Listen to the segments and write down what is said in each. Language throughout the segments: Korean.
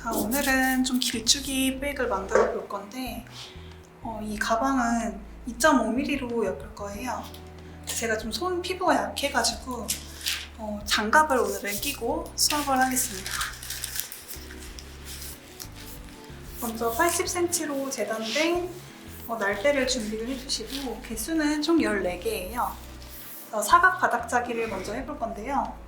자, 오늘은 좀 길쭉이 백을 만들어 볼 건데 이 가방은 2.5mm로 엮을 거예요. 제가 좀 손 피부가 약해가지고 장갑을 오늘은 끼고 수업을 하겠습니다. 먼저 80cm로 재단된 날대를 준비를 해주시고 개수는 총 14개예요. 사각 바닥짜기를 먼저 해볼 건데요.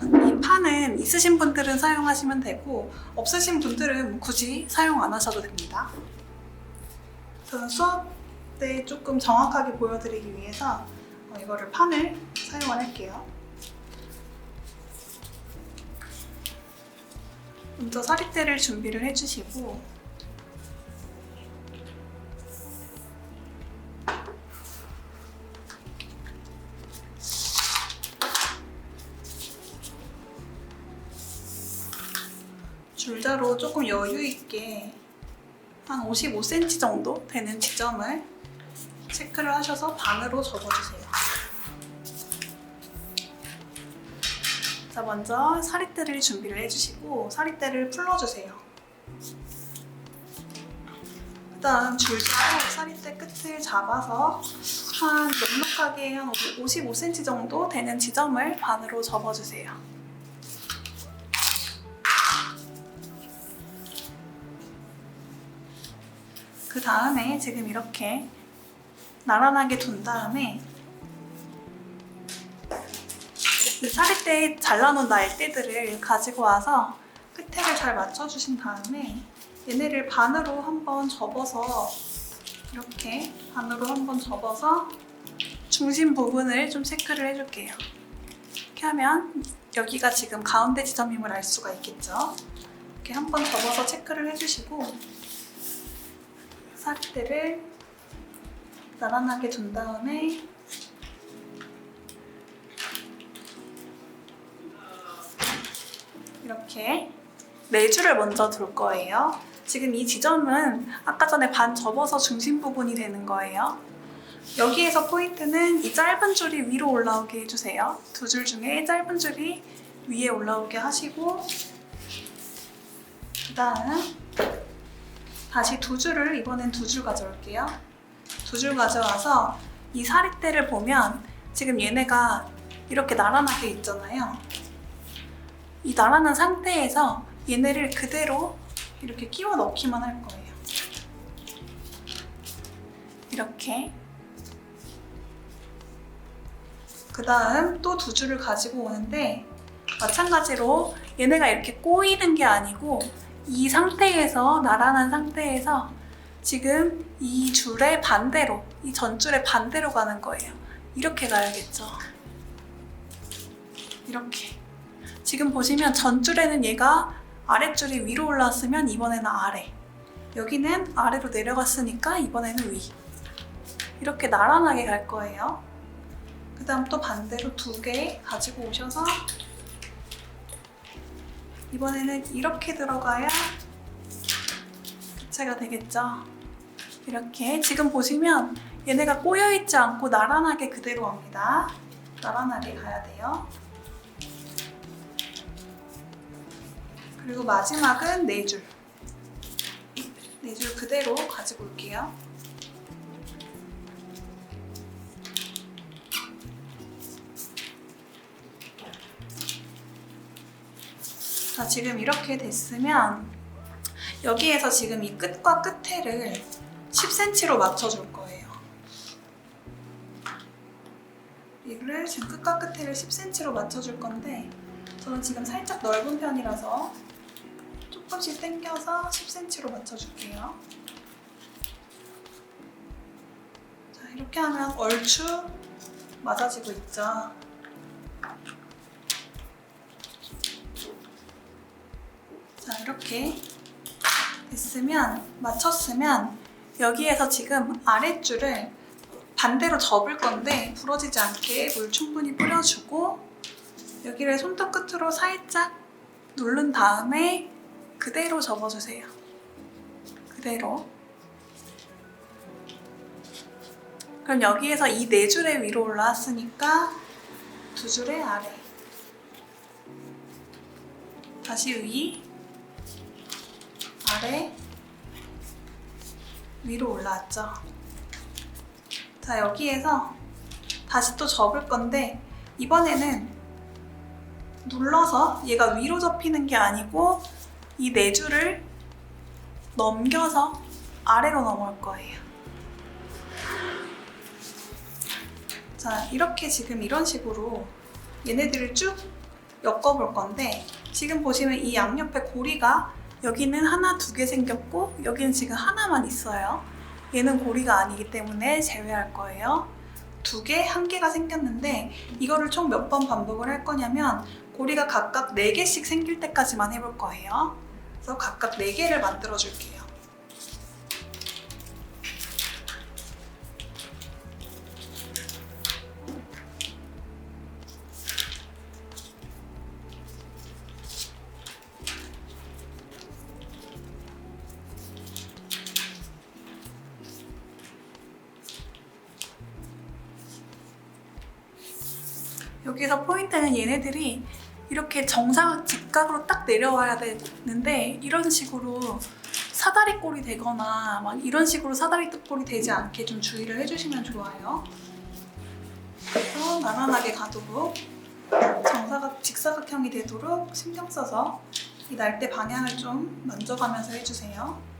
이 판은 있으신 분들은 사용하시면 되고 없으신 분들은 굳이 사용 안 하셔도 됩니다. 저는 수업 때 조금 정확하게 보여드리기 위해서 이거를 판을 사용을 할게요. 먼저 사립대를 준비를 해주시고 줄자로 조금 여유 있게 한 55cm 정도 되는 지점을 체크를 하셔서 반으로 접어주세요. 자, 먼저 사립대를 준비를 해주시고 사립대를 풀러주세요. 그 다음 줄자로 사립대 끝을 잡아서 한 넉넉하게 한 55cm 정도 되는 지점을 반으로 접어주세요. 그 다음에 지금 이렇게 나란하게 둔 다음에 이 사립대에 잘라놓은 날대들을 가지고 와서 끝에를 잘 맞춰주신 다음에 얘네를 반으로 한번 접어서 이렇게 반으로 한번 접어서 중심 부분을 좀 체크를 해줄게요. 이렇게 하면 여기가 지금 가운데 지점임을 알 수가 있겠죠. 이렇게 한번 접어서 체크를 해주시고 사립대를 나란하게 둔 다음에 이렇게 4줄을 먼저 둘 거예요. 지금 이 지점은 아까 전에 반 접어서 중심 부분이 되는 거예요. 여기에서 포인트는 이 짧은 줄이 위로 올라오게 해주세요. 2줄 중에 짧은 줄이 위에 올라오게 하시고 그 다음 다시 2줄을 이번엔 2줄 가져올게요. 2줄 가져와서 이 사립대를 보면 지금 얘네가 이렇게 나란하게 있잖아요. 이 나란한 상태에서 얘네를 그대로 이렇게 끼워 넣기만 할 거예요. 이렇게. 그 다음 또 2줄을 가지고 오는데 마찬가지로 얘네가 이렇게 꼬이는 게 아니고 이 상태에서 나란한 상태에서 지금 이 줄의 반대로, 이 전줄의 반대로 가는 거예요. 이렇게 가야겠죠. 이렇게. 지금 보시면 전줄에는 얘가 아랫줄이 위로 올라왔으면 이번에는 아래, 여기는 아래로 내려갔으니까 이번에는 위. 이렇게 나란하게 갈 거예요. 그 다음 또 반대로 2개 가지고 오셔서 이번에는 이렇게 들어가야 교체가 되겠죠. 이렇게 지금 보시면 얘네가 꼬여있지 않고 나란하게 그대로 갑니다. 나란하게 가야 돼요. 그리고 마지막은 4줄. 4줄 그대로 가지고 올게요. 자, 지금 이렇게 됐으면 여기에서 지금 이 끝과 끝에를 10cm로 맞춰줄 거예요. 이거를 지금 끝과 끝에를 10cm로 맞춰줄 건데 저는 지금 살짝 넓은 편이라서 조금씩 당겨서 10cm로 맞춰줄게요. 자, 이렇게 하면 얼추 맞아지고 있죠. 자, 이렇게 됐으면, 맞췄으면 여기에서 지금 아랫줄을 반대로 접을 건데 부러지지 않게 물 충분히 뿌려주고 여기를 손톱 끝으로 살짝 누른 다음에 그대로 접어주세요. 그대로. 그럼 여기에서 이 4줄의 위로 올라왔으니까 2줄의 아래. 다시 위, 아래, 위로 올라왔죠. 자, 여기에서 다시 또 접을 건데 이번에는 눌러서 얘가 위로 접히는 게 아니고 이 네 줄을 넘겨서 아래로 넘어올 거예요. 자, 이렇게 지금 이런 식으로 얘네들을 쭉 엮어볼 건데 지금 보시면 이 양옆에 고리가 여기는 하나, 두 개 생겼고 여기는 지금 하나만 있어요. 얘는 고리가 아니기 때문에 제외할 거예요. 두 개, 한 개가 생겼는데 이거를 총 몇 번 반복을 할 거냐면 고리가 각각 4개씩 생길 때까지만 해볼 거예요. 그래서 각각 4개를 만들어 줄게요. 여기서 포인트는 얘네들이 이렇게 정사각 직각으로 딱 내려와야 되는데 이런 식으로 사다리 꼴이 되거나 막 이런 식으로 사다리 꼴이 되지 않게 좀 주의를 해주시면 좋아요. 그래서 나란하게 가도록 정사각, 직사각형이 되도록 신경 써서 이 날대 방향을 좀 만져가면서 해주세요.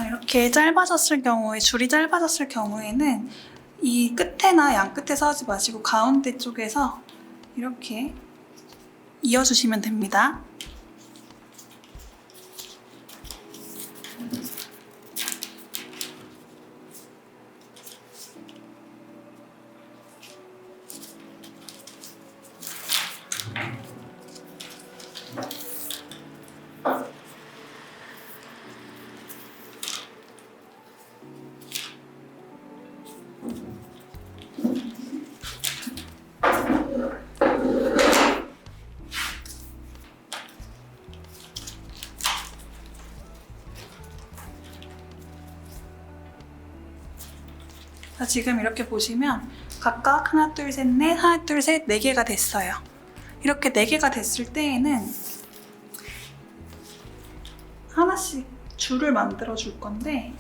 이렇게 짧아졌을 경우에, 줄이 짧아졌을 경우에는 이 끝에나 양 끝에서 하지 마시고 가운데 쪽에서 이렇게 이어주시면 됩니다. 자, 지금 이렇게 보시면 각각 하나, 둘, 셋, 넷, 하나, 둘, 셋, 4개가 됐어요. 이렇게 4개가 됐을 때에는 하나씩 줄을 만들어 줄 건데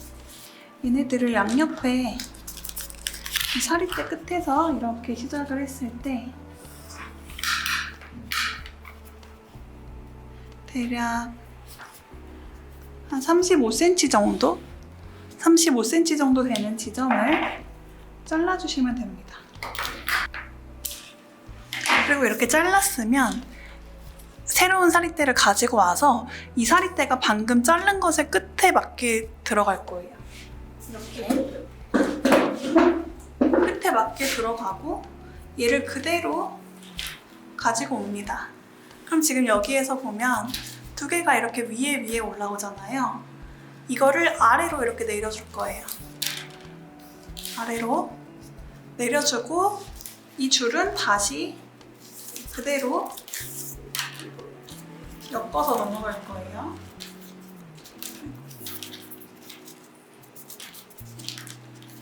얘네들을 양옆에 이 사리대 끝에서 이렇게 시작을 했을 때 대략 한 35cm 정도? 35cm 정도 되는 지점을 잘라주시면 됩니다. 그리고 이렇게 잘랐으면 새로운 사리대를 가지고 와서 이 사리대가 방금 자른 것의 끝에 맞게 들어갈 거예요. 이렇게 끝에 맞게 들어가고 얘를 그대로 가지고 옵니다. 그럼 지금 여기에서 보면 2개가 이렇게 위에 올라오잖아요. 이거를 아래로 이렇게 내려줄 거예요. 아래로 내려주고 이 줄은 다시 그대로 엮어서 넘어갈 거예요.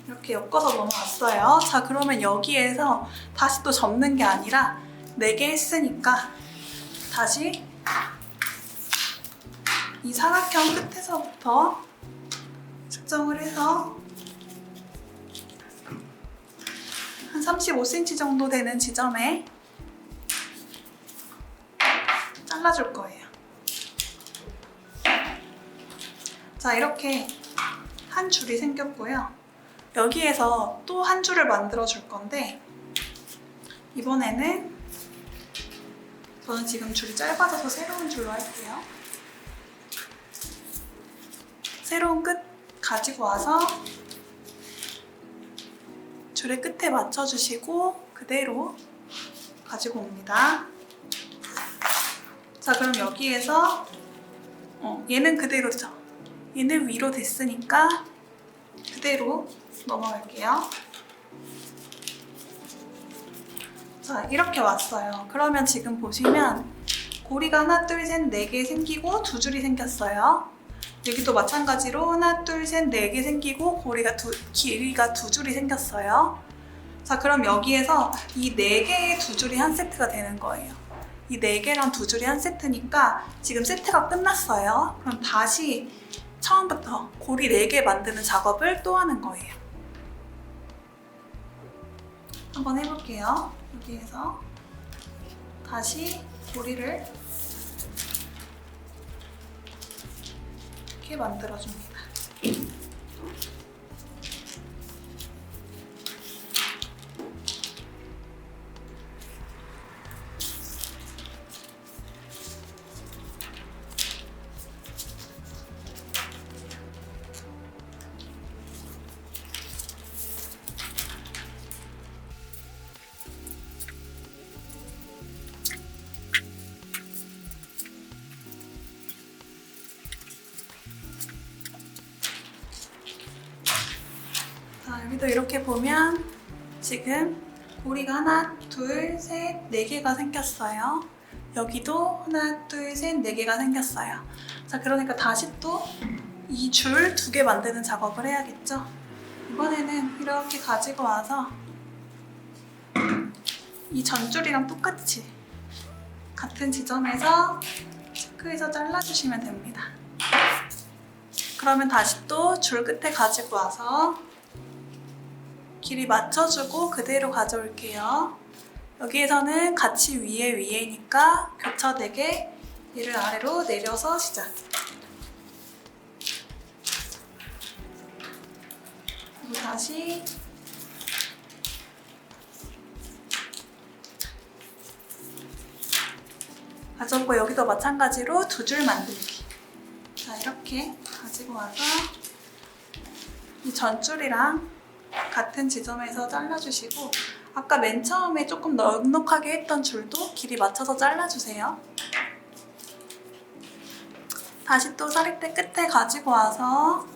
이렇게 엮어서 넘어왔어요. 자, 그러면 여기에서 다시 또 접는 게 아니라 4개 했으니까 다시 이 사각형 끝에서부터 측정을 해서 한 35cm 정도 되는 지점에 잘라줄 거예요. 자, 이렇게 한 줄이 생겼고요. 여기에서 또 한 줄을 만들어 줄 건데 이번에는 저는 지금 줄이 짧아져서 새로운 줄로 할게요. 새로운 끝 가지고 와서 줄의 끝에 맞춰주시고 그대로 가지고 옵니다. 자, 그럼 여기에서 얘는 그대로죠. 얘는 위로 됐으니까 그대로 넘어갈게요. 자, 이렇게 왔어요. 그러면 지금 보시면 고리가 하나, 둘, 셋, 네 개 생기고 두 줄이 생겼어요. 여기도 마찬가지로 하나, 둘, 셋, 네 개 생기고 길이가 두 줄이 생겼어요. 자, 그럼 여기에서 이 네 개의 두 줄이 한 세트가 되는 거예요. 이 네 개랑 두 줄이 한 세트니까 지금 세트가 끝났어요. 그럼 다시 처음부터 고리 4개 만드는 작업을 또 하는 거예요. 한번 해볼게요. 여기에서 다시 고리를 이렇게 만들어줍니다. 자, 여기도 이렇게 보면 지금 고리가 하나, 둘, 셋, 네 개가 생겼어요. 여기도 하나, 둘, 셋, 네 개가 생겼어요. 자, 그러니까 다시 또 이 줄 2개 만드는 작업을 해야겠죠? 이번에는 이렇게 가지고 와서 이 전줄이랑 똑같이 같은 지점에서 체크해서 잘라주시면 됩니다. 그러면 다시 또 줄 끝에 가지고 와서 길이 맞춰주고 그대로 가져올게요. 여기에서는 같이 위에니까 교차되게 얘를 아래로 내려서 시작. 그리고 다시 가져오고 여기도 마찬가지로 2줄 만들기. 자, 이렇게 가지고 와서 이 전줄이랑 같은 지점에서 잘라주시고 아까 맨 처음에 조금 넉넉하게 했던 줄도 길이 맞춰서 잘라주세요. 다시 또 사립대 끝에 가지고 와서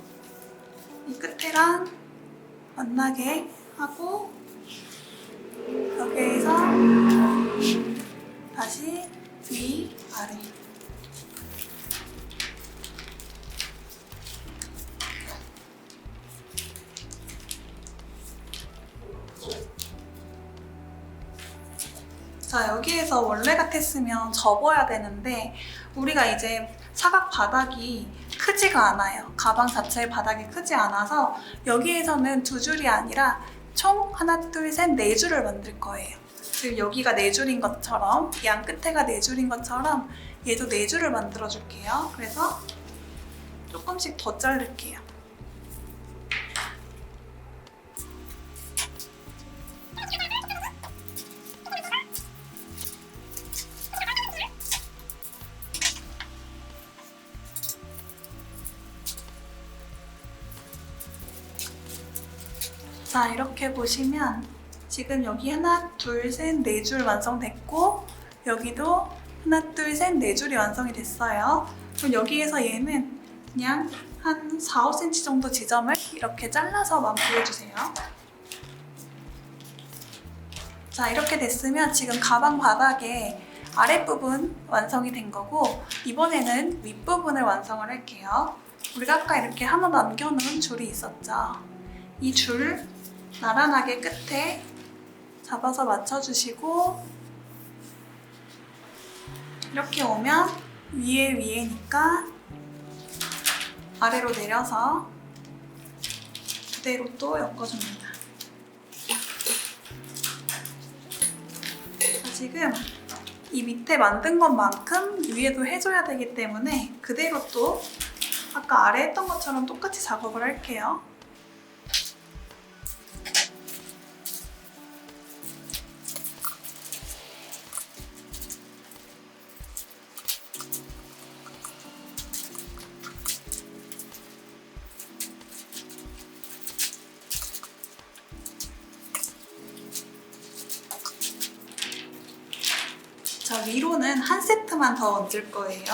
이 끝에랑 만나게 하고 여기에서 다시 위, 아래. 자, 여기에서 원래 같았으면 접어야 되는데 우리가 이제 사각 바닥이 크지가 않아요. 가방 자체의 바닥이 크지 않아서 여기에서는 2줄이 아니라 총 하나, 둘, 셋, 4줄을 만들 거예요. 지금 여기가 4줄인 것처럼 양 끝에가 4줄인 것처럼 얘도 4줄을 만들어 줄게요. 그래서 조금씩 더 자를게요. 자, 이렇게 보시면 지금 여기 하나, 둘, 셋, 4줄 완성됐고 여기도 하나, 둘, 셋, 4줄이 완성이 됐어요. 그럼 여기에서 얘는 그냥 한 4, 5cm 정도 지점을 이렇게 잘라서 마무리해주세요. 자, 이렇게 됐으면 지금 가방 바닥에 아랫부분 완성이 된 거고 이번에는 윗부분을 완성을 할게요. 우리가 아까 이렇게 하나 남겨놓은 줄이 있었죠. 이 줄 나란하게 끝에 잡아서 맞춰주시고 이렇게 오면 위에니까 아래로 내려서 그대로 또 엮어줍니다. 자, 지금 이 밑에 만든 것만큼 위에도 해줘야 되기 때문에 그대로 또 아까 아래 했던 것처럼 똑같이 작업을 할게요. 자, 위로는 한 세트만 더 얹을 거예요.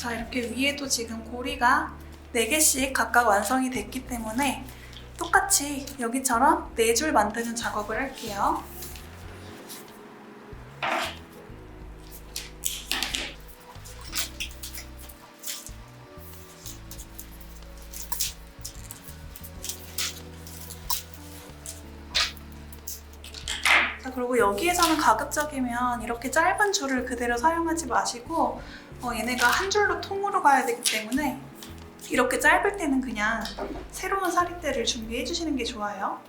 자, 이렇게 위에도 지금 고리가 4개씩 각각 완성이 됐기 때문에 똑같이 여기처럼 4줄 만드는 작업을 할게요. 자, 그리고 여기에서는 가급적이면 이렇게 짧은 줄을 그대로 사용하지 마시고 얘네가 한 줄로 통으로 가야 되기 때문에 이렇게 짧을 때는 그냥 새로운 사리대를 준비해 주시는 게 좋아요.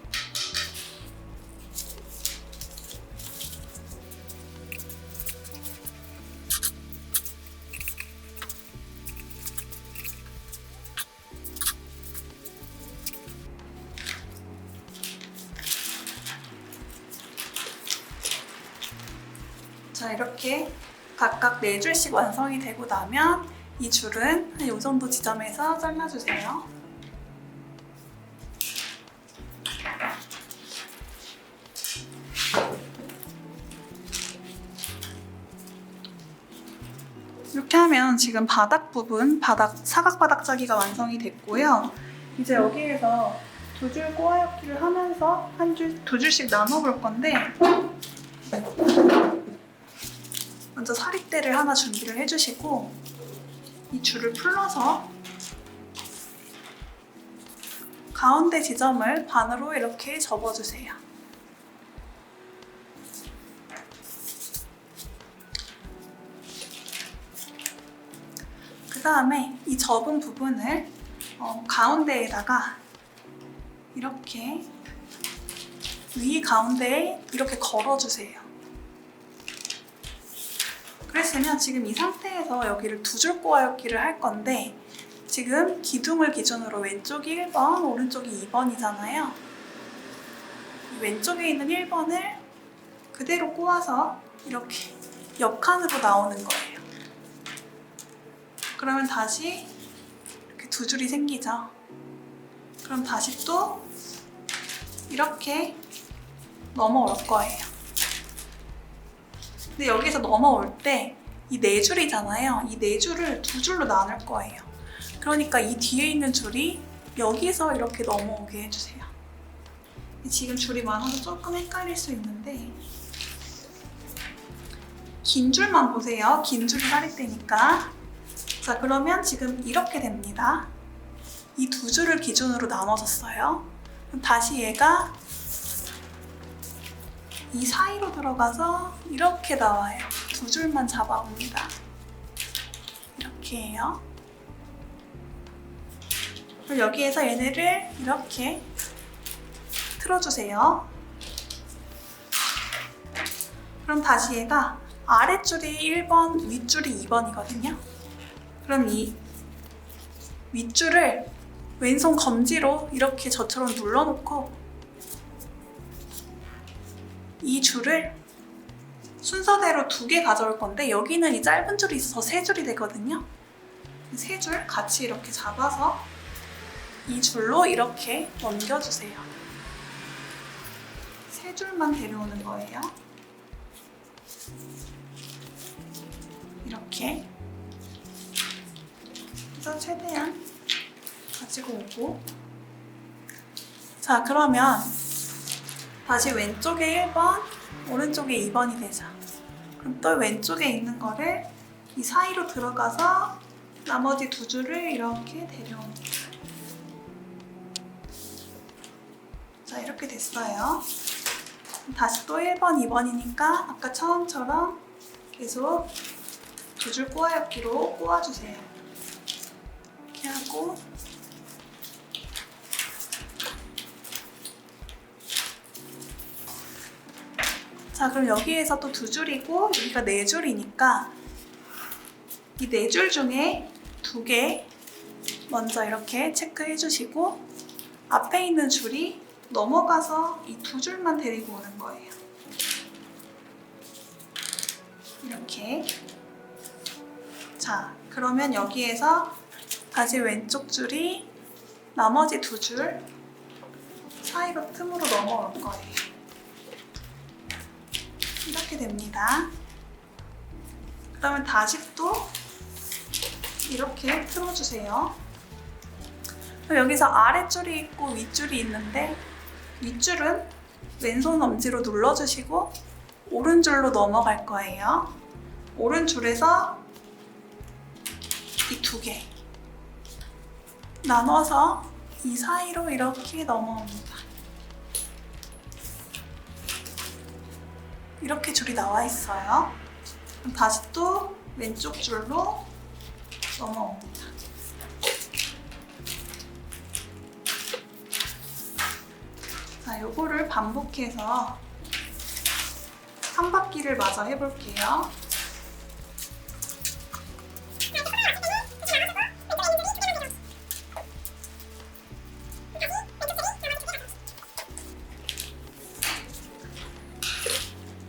자, 이렇게 각각 4줄씩 완성이 되고 나면 이 줄은 한 이 정도 지점에서 잘라주세요. 이렇게 하면 지금 바닥 부분, 사각 바닥짜기가 완성이 됐고요. 이제 여기에서 2줄 꼬아엮기를 하면서 두 줄씩 나눠볼 건데 먼저 사립대를 하나 준비를 해주시고 이 줄을 풀러서 가운데 지점을 반으로 이렇게 접어주세요. 그 다음에 이 접은 부분을 가운데에다가 이렇게 위 가운데에 이렇게 걸어주세요. 그랬으면 지금 이 상태에서 여기를 2줄 꼬아엮기를 할 건데 지금 기둥을 기준으로 왼쪽이 1번, 오른쪽이 2번이잖아요. 왼쪽에 있는 1번을 그대로 꼬아서 이렇게 옆칸으로 나오는 거예요. 그러면 다시 이렇게 2줄이 생기죠. 그럼 다시 또 이렇게 넘어올 거예요. 근데 여기서 넘어올 때 이 4줄이잖아요. 이 4줄을 2줄로 나눌 거예요. 그러니까 이 뒤에 있는 줄이 여기서 이렇게 넘어오게 해주세요. 지금 줄이 많아서 조금 헷갈릴 수 있는데 긴 줄만 보세요. 긴 줄이 사립대니까. 자, 그러면 지금 이렇게 됩니다. 이 2줄을 기준으로 나눠졌어요. 그럼 다시 얘가 이 사이로 들어가서 이렇게 나와요. 2줄만 잡아봅니다. 이렇게 해요. 그럼 여기에서 얘네를 이렇게 틀어주세요. 그럼 다시 얘가 아랫줄이 1번, 윗줄이 2번이거든요. 그럼 이 윗줄을 왼손 검지로 이렇게 저처럼 눌러놓고 이 줄을 순서대로 2개 가져올 건데 여기는 이 짧은 줄이 있어서 3줄이 되거든요. 3줄 같이 이렇게 잡아서 이 줄로 이렇게 넘겨주세요. 3줄만 데려오는 거예요. 이렇게 그래서 최대한 가지고 오고 자, 그러면 다시 왼쪽에 1번, 오른쪽에 2번이 되죠. 그럼 또 왼쪽에 있는 거를 이 사이로 들어가서 나머지 2줄을 이렇게 데려옵니다. 자, 이렇게 됐어요. 다시 또 1번, 2번이니까 아까 처음처럼 계속 2줄 꼬아엮기로 꼬아주세요. 이렇게 하고 자, 그럼 여기에서 또 2줄이고 여기가 4줄이니까 이 4줄 중에 2개 먼저 이렇게 체크해 주시고 앞에 있는 줄이 넘어가서 이 2줄만 데리고 오는 거예요. 이렇게. 자, 그러면 여기에서 다시 왼쪽 줄이 나머지 2줄 사이로 틈으로 넘어올 거예요. 이렇게 됩니다. 그러면 다시 또 이렇게 틀어주세요. 여기서 아랫줄이 있고 윗줄이 있는데 윗줄은 왼손 엄지로 눌러주시고 오른줄로 넘어갈 거예요. 오른줄에서 이 두 개 나눠서 이 사이로 이렇게 넘어옵니다. 이렇게 줄이 나와 있어요. 그럼 다시 또 왼쪽 줄로 넘어옵니다. 자, 요거를 반복해서 한 바퀴를 마저 해볼게요.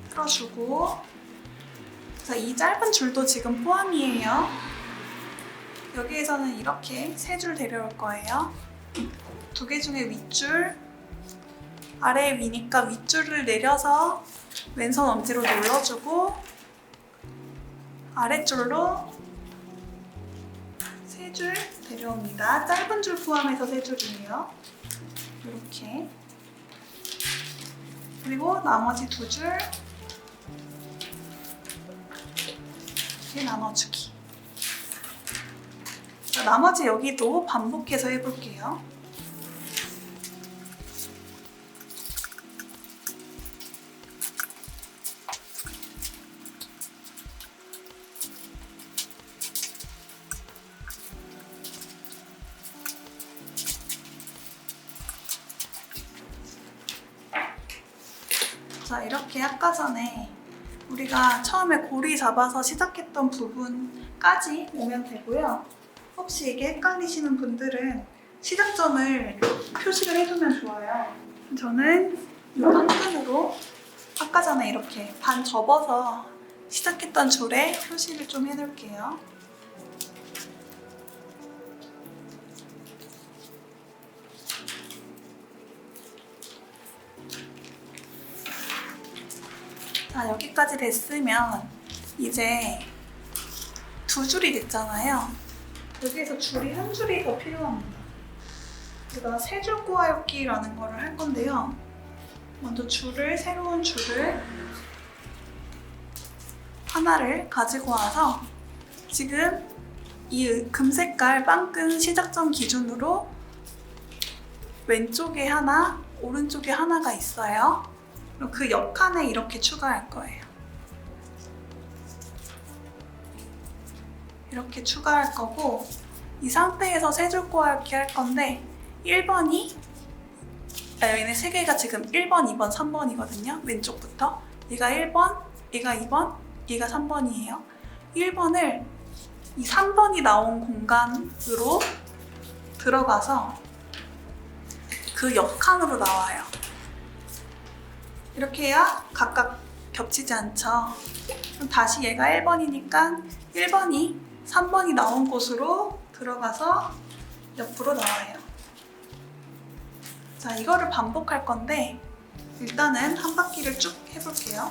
풀어주고, 자, 이 짧은 줄도 지금 포함이에요. 여기에서는 이렇게 세 줄 데려올 거예요. 두 개 중에 윗줄, 아래 위니까 윗줄을 내려서 왼손 엄지로 눌러주고 아랫줄로 세 줄 데려옵니다. 짧은 줄 포함해서 세 줄이에요. 이렇게. 그리고 나머지 두 줄 이렇게 나눠주기. 자, 나머지 여기도 반복해서 해볼게요. 자, 이렇게 아까 전에 우리가 처음에 고리 잡아서 시작했던 부분까지 오면 되고요. 혹시 이게 헷갈리시는 분들은 시작점을 표시를 해두면 좋아요. 저는 이 한 끈으로 아까 전에 이렇게 반 접어서 시작했던 줄에 표시를 좀 해놓을게요. 자, 여기까지 됐으면 이제 두 줄이 됐잖아요. 여기에서 줄이 한 줄이 더 필요합니다. 제가 세 줄 꼬아읽기라는 거를 할 건데요. 먼저 새로운 줄을 하나를 가지고 와서 지금 이 금색깔 빵끈 시작점 기준으로 왼쪽에 하나, 오른쪽에 하나가 있어요. 그럼 그 옆칸에 이렇게 추가할 거예요. 이렇게 추가할 거고 이 상태에서 세 줄 꼬아읽기 할 건데 1번이 얘네 세 개가 지금 1번, 2번, 3번이거든요. 왼쪽부터 얘가 1번, 얘가 2번, 얘가 3번이에요. 1번을 이 3번이 나온 공간으로 들어가서 그 옆칸으로 나와요. 이렇게 해야 각각 겹치지 않죠. 그럼 다시 얘가 1번이니까 1번이 3번이 나온 곳으로 들어가서 옆으로 나와요. 자, 이거를 반복할 건데 일단은 한 바퀴를 쭉 해볼게요.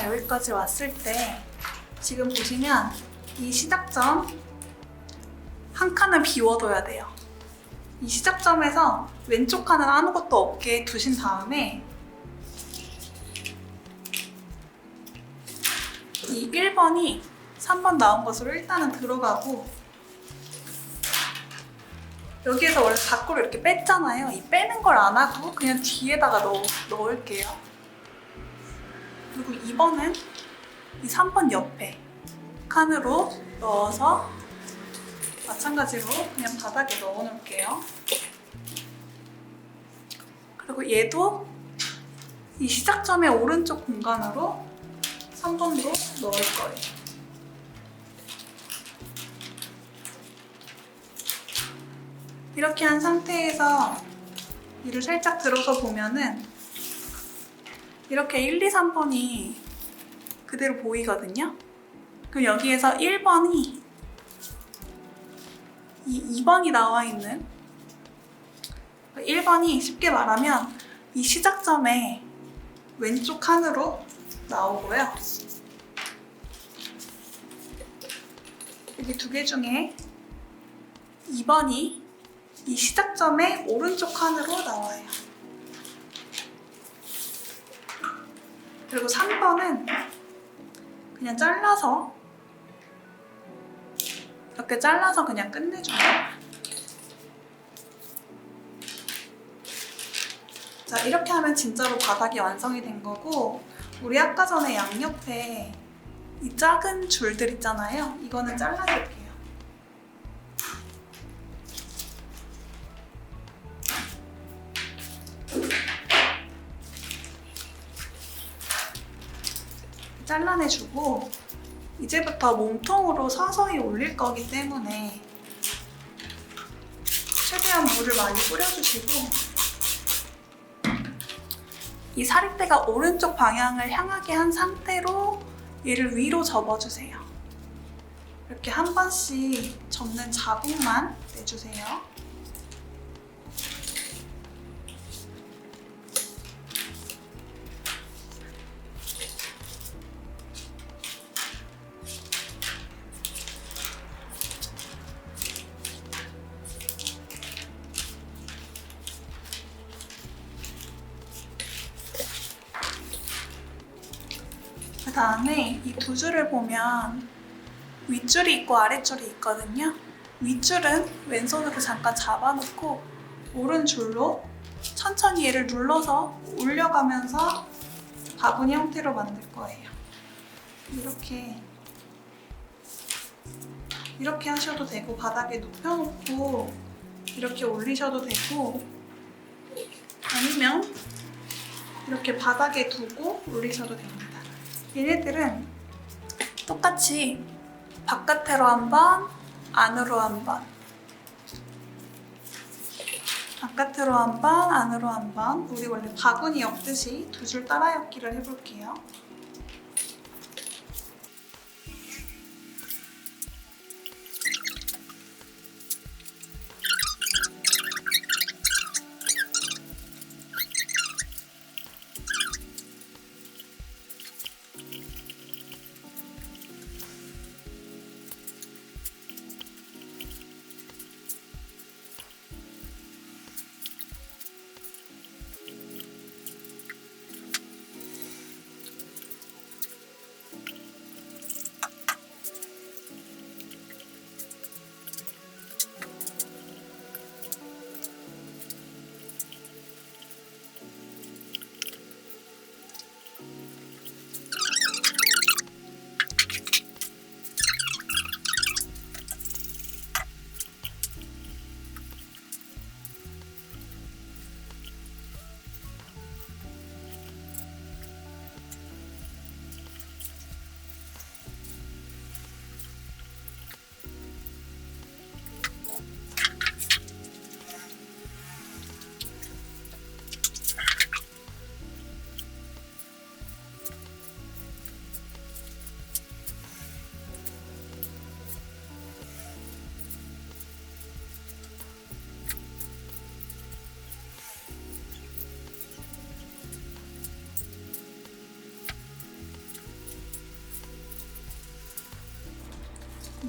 자, 여기까지 왔을 때 지금 보시면 이 시작점 한 칸을 비워둬야 돼요. 이 시작점에서 왼쪽 칸은 아무것도 없게 두신 다음에 이 1번이 3번 나온 것으로 일단은 들어가고, 여기에서 원래 밖으로 이렇게 뺐잖아요. 이 빼는 걸 안 하고 그냥 뒤에다가 넣을게요. 그리고 2번은 이 3번 옆에 칸으로 넣어서 마찬가지로 그냥 바닥에 넣어 놓을게요. 그리고 얘도 이 시작점의 오른쪽 공간으로 3번도 넣을 거예요. 이렇게 한 상태에서 이를 살짝 들어서 보면은 이렇게 1, 2, 3번이 그대로 보이거든요. 그럼 여기에서 1번이 이 2번이 나와 있는 1번이 쉽게 말하면 이 시작점의 왼쪽 칸으로 나오고요. 여기 두 개 중에 2번이 이 시작점의 오른쪽 칸으로 나와요. 그리고 3번은 그냥 잘라서 이렇게 잘라서 그냥 끝내줘요. 자, 이렇게 하면 진짜로 바닥이 완성이 된 거고, 우리 아까 전에 양옆에 이 작은 줄들 있잖아요. 이거는 잘라줄게요. 잘라내주고, 이제부터 몸통으로 서서히 올릴 거기 때문에 최대한 물을 많이 뿌려주시고, 이 사립대가 오른쪽 방향을 향하게 한 상태로 얘를 위로 접어주세요. 이렇게 한 번씩 접는 자국만 내주세요. 그 다음에 이 두 줄을 보면 윗줄이 있고 아랫줄이 있거든요. 윗줄은 왼손으로 잠깐 잡아놓고 오른줄로 천천히 얘를 눌러서 올려가면서 바구니 형태로 만들 거예요. 이렇게 하셔도 되고, 바닥에 눕혀놓고 이렇게 올리셔도 되고, 아니면 이렇게 바닥에 두고 올리셔도 됩니다. 얘네들은 똑같이 바깥으로 한 번, 안으로 한 번, 바깥으로 한 번, 안으로 한 번, 우리 원래 바구니 엮듯이 두 줄 따라 엮기를 해볼게요.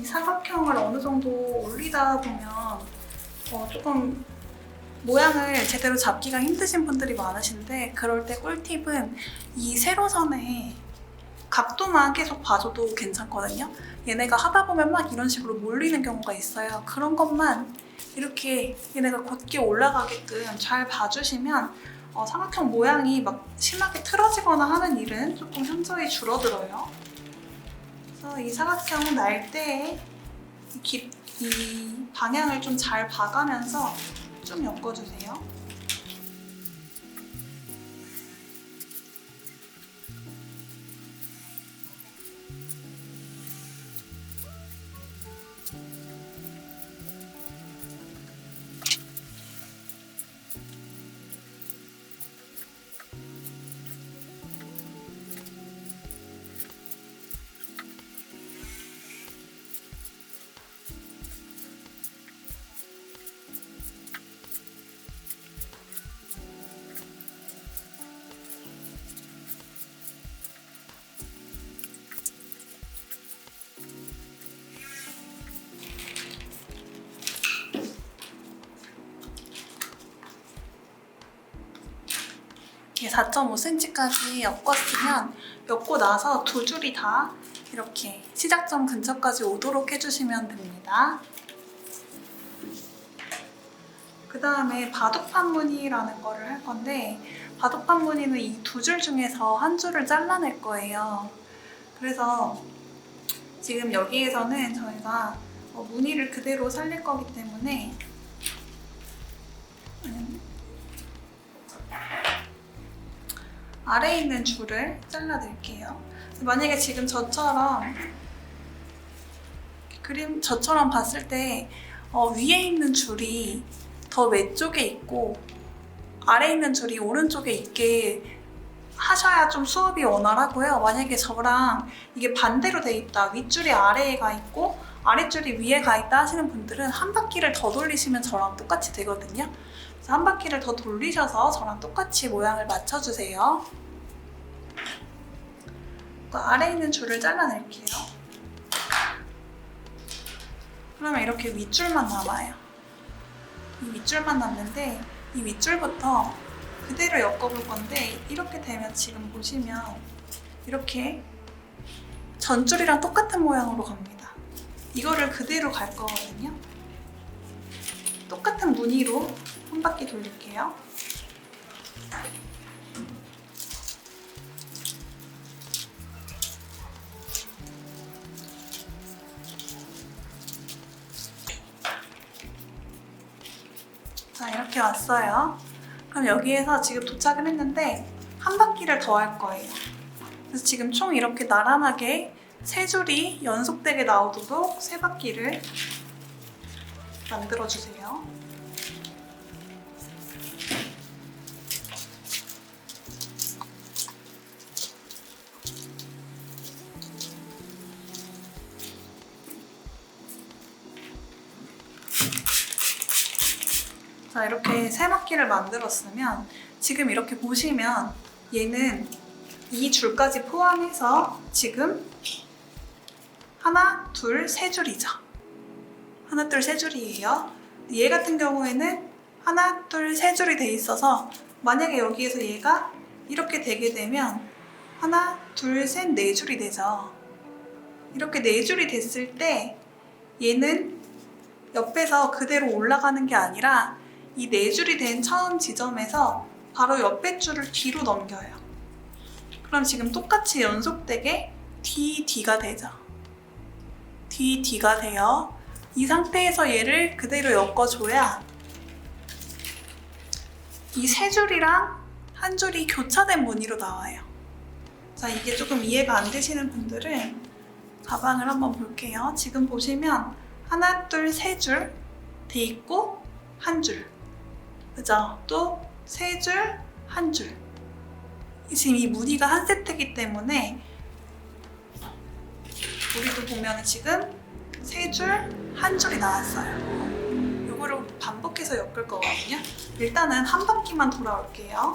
이 사각형을 어느 정도 올리다 보면 조금 모양을 제대로 잡기가 힘드신 분들이 많으신데, 그럴 때 꿀팁은 이 세로선에 각도만 계속 봐줘도 괜찮거든요. 얘네가 하다 보면 막 이런 식으로 몰리는 경우가 있어요. 그런 것만 이렇게 얘네가 곧게 올라가게끔 잘 봐주시면 사각형 모양이 막 심하게 틀어지거나 하는 일은 조금 현저히 줄어들어요. 그래서 이 사각형 날 때 이 방향을 좀 잘 봐가면서 좀 엮어주세요. 이렇게 4.5cm까지 엮었으면, 엮고 나서 두 줄이 다 이렇게 시작점 근처까지 오도록 해주시면 됩니다. 그 다음에 바둑판 무늬라는 거를 할 건데, 바둑판 무늬는 이 두 줄 중에서 한 줄을 잘라낼 거예요. 그래서 지금 여기에서는 저희가 무늬를 그대로 살릴 거기 때문에 아래에 있는 줄을 잘라낼게요. 만약에 지금 저처럼 저처럼 봤을 때 위에 있는 줄이 더 왼쪽에 있고 아래에 있는 줄이 오른쪽에 있게 하셔야 좀 수업이 원활하고요. 만약에 저랑 이게 반대로 돼 있다, 윗줄이 아래에 가 있고 아랫줄이 위에 가 있다 하시는 분들은 한 바퀴를 더 돌리시면 저랑 똑같이 되거든요. 그래서 한 바퀴를 더 돌리셔서 저랑 똑같이 모양을 맞춰주세요. 아래에 있는 줄을 잘라낼게요. 그러면 이렇게 윗줄만 남아요. 이 윗줄만 남는데, 이 윗줄부터 그대로 엮어볼 건데, 이렇게 되면 지금 보시면 이렇게 전줄이랑 똑같은 모양으로 갑니다. 이거를 그대로 갈 거거든요. 똑같은 무늬로 한 바퀴 돌릴게요. 자, 이렇게 왔어요. 그럼 여기에서 지금 도착을 했는데 한 바퀴를 더 할 거예요. 그래서 지금 총 이렇게 나란하게 세 줄이 연속되게 나오도록 세 바퀴를 만들어주세요. 자, 이렇게 세 바퀴를 만들었으면 지금 이렇게 보시면 얘는 이 줄까지 포함해서 지금 하나, 둘, 세 줄이죠. 하나, 둘, 세 줄이에요. 얘 같은 경우에는 하나, 둘, 세 줄이 돼 있어서 만약에 여기에서 얘가 이렇게 되게 되면 하나, 둘, 셋, 네 줄이 되죠. 이렇게 네 줄이 됐을 때 얘는 옆에서 그대로 올라가는 게 아니라 이 네 줄이 된 처음 지점에서 바로 옆에 줄을 뒤로 넘겨요. 그럼 지금 똑같이 연속되게 DD가 되죠. DD가 돼요. 이 상태에서 얘를 그대로 엮어줘야 이 세 줄이랑 한 줄이 교차된 무늬로 나와요. 자, 이게 조금 이해가 안 되시는 분들은 가방을 한번 볼게요. 지금 보시면 하나, 둘, 세 줄 돼 있고 한 줄, 그죠? 또 세 줄, 한 줄. 지금 이 무늬가 한 세트이기 때문에 우리도 보면 지금 세 줄, 한 줄이 나왔어요. 요거를 반복해서 엮을 거거든요. 일단은 한 바퀴만 돌아올게요.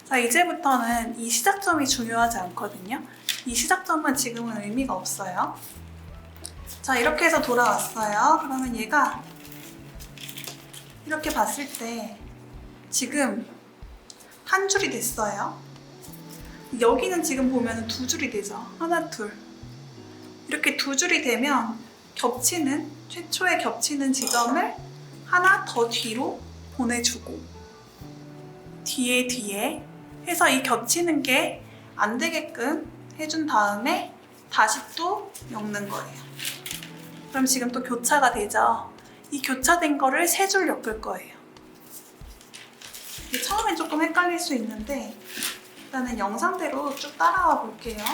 자, 이제부터는 이 시작점이 중요하지 않거든요. 이 시작점은 지금은 의미가 없어요. 자, 이렇게 해서 돌아왔어요. 그러면 얘가 이렇게 봤을 때 지금 한 줄이 됐어요. 여기는 지금 보면 두 줄이 되죠. 하나, 둘. 이렇게 두 줄이 되면 겹치는, 최초에 겹치는 지점을 하나 더 뒤로 보내주고 뒤에 해서 이 겹치는 게 안 되게끔 해준 다음에 다시 또 엮는 거예요. 그럼 지금 또 교차가 되죠. 이 교차된 거를 세 줄 엮을 거예요. 처음엔 조금 헷갈릴 수 있는데 일단은 영상대로 쭉 따라와 볼게요.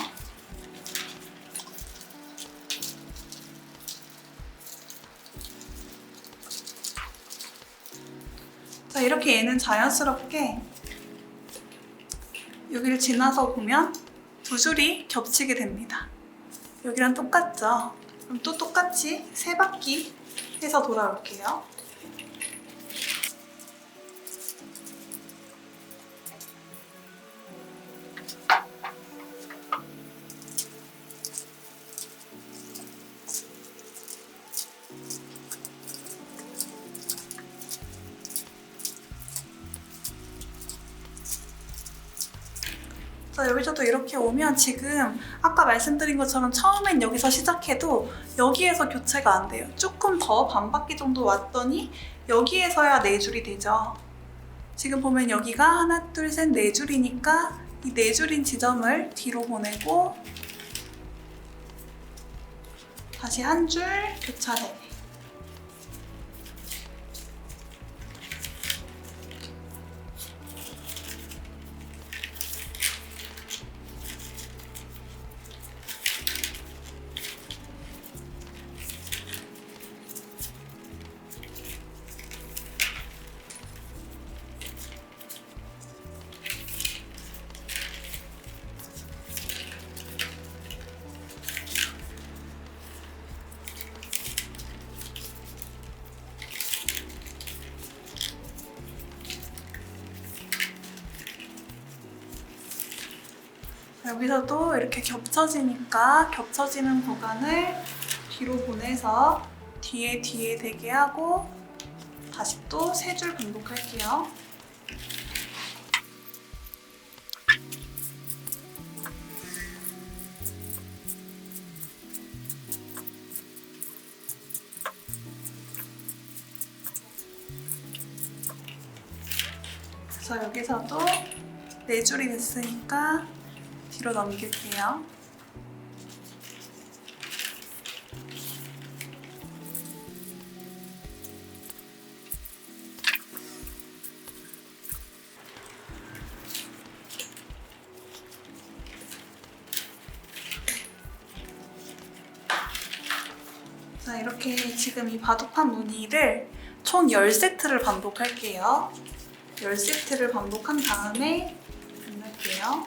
자, 이렇게 얘는 자연스럽게 여기를 지나서 보면 두 줄이 겹치게 됩니다. 여기랑 똑같죠? 그럼 또 똑같이 세 바퀴 해서 돌아올게요. 자, 여기서도 이렇게 오면 지금 아까 말씀드린 것처럼 처음엔 여기서 시작해도 여기에서 교체가 안 돼요. 조금 더 반 바퀴 정도 왔더니 여기에서야 네 줄이 되죠. 지금 보면 여기가 하나, 둘, 셋, 네 줄이니까 이 네 줄인 지점을 뒤로 보내고 다시 한 줄 교차되네. 여기서도 이렇게 겹쳐지니까 겹쳐지는 구간을 뒤로 보내서 뒤에 되게 하고 다시 또 세 줄 반복할게요. 그래서 여기서도 네 줄이 됐으니까 뒤로 넘길게요. 자, 이렇게 지금 이 바둑판 무늬를 총 10세트를 반복할게요. 10세트를 반복한 다음에 끝낼게요.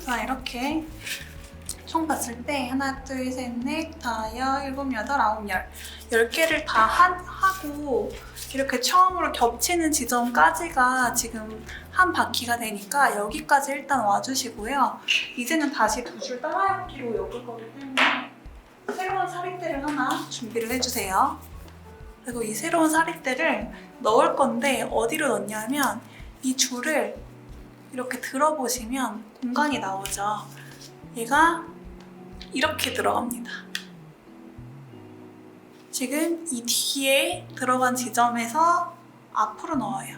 자, 이렇게 총 봤을 때 하나, 둘, 셋, 넷, 다섯, 일곱, 여덟, 아홉, 열 10개를 다 하고 이렇게 처음으로 겹치는 지점까지가 지금 한 바퀴가 되니까 여기까지 일단 와주시고요. 이제는 다시 두 줄 따라잡기로 엮을 거기 때문에 새로운 사립대를 하나 준비를 해주세요. 그리고 이 새로운 사립대를 넣을 건데 어디로 넣냐면 이 줄을 이렇게 들어보시면 공간이 나오죠. 얘가 이렇게 들어갑니다. 지금 이 뒤에 들어간 지점에서 앞으로 넣어요.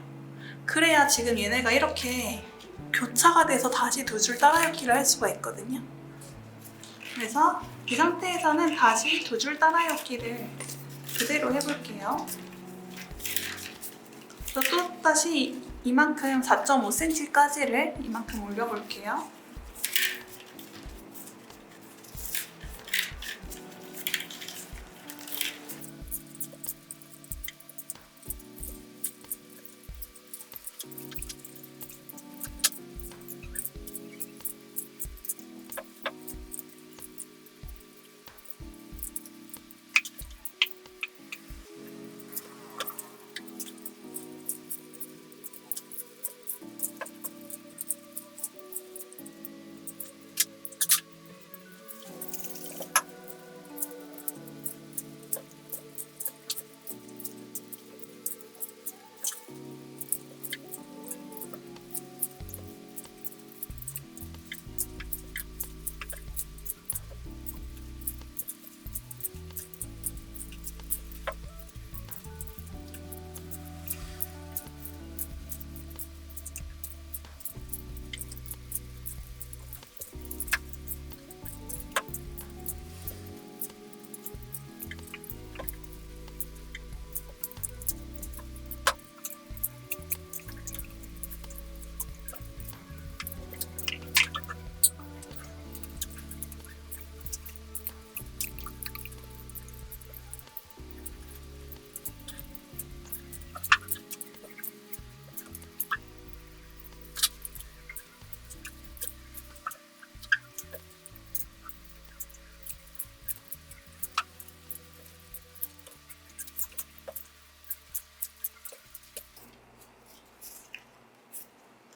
그래야 지금 얘네가 이렇게 교차가 돼서 다시 두 줄 따라잡기를 할 수가 있거든요. 그래서 이 상태에서는 다시 두 줄 따라잡기를 그대로 해볼게요. 또 다시 이만큼 4.5cm까지를 이만큼 올려볼게요.